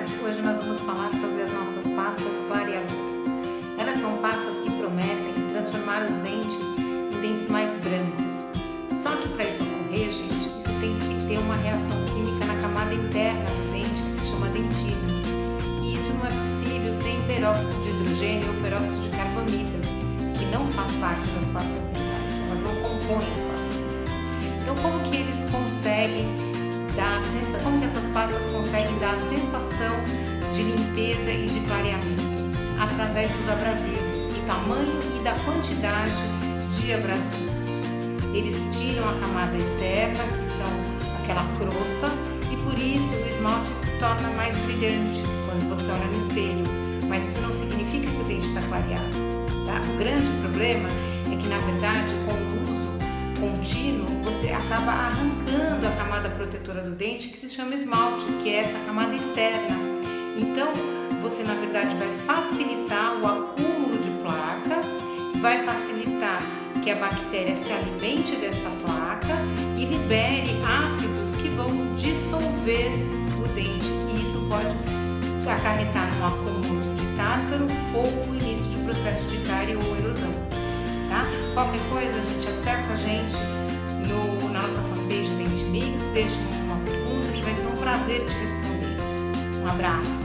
tarde. Hoje nós vamos falar sobre as nossas pastas clareadoras. Elas são pastas que prometem transformar os dentes em dentes mais brancos. Só que para isso ocorrer, gente, isso tem que ter uma reação química na camada interna do dente que se chama dentina. E isso não é possível sem peróxido de hidrogênio ou peróxido de carbamida, que não faz parte das pastas dentárias, elas não compõem as pastas dentárias. Então, como que eles conseguem como que essas pastas conseguem dar a sensação de limpeza e de clareamento? Através dos abrasivos, do tamanho e da quantidade de abrasivo. Eles tiram a camada externa, que são aquela crosta, e por isso o esmalte se torna mais brilhante quando você olha no espelho. Mas isso não significa que o dente está clareado, tá? O grande problema é que, na verdade, com o uso contínuo, você acaba arrancando a camada protetora do dente, que se chama esmalte, que é essa camada externa. Então, você, na verdade, vai facilitar o acúmulo de placa, vai facilitar que a bactéria se alimente dessa placa e libere ácidos que vão dissolver o dente. E isso pode acarretar no acúmulo de tártaro ou o início de processo de cárie ou erosão. Tá? Qualquer coisa, a gente acessa a gente na nossa fanpage Dente Mix, deixa uma pergunta que vai ser um prazer te responder. Um abraço!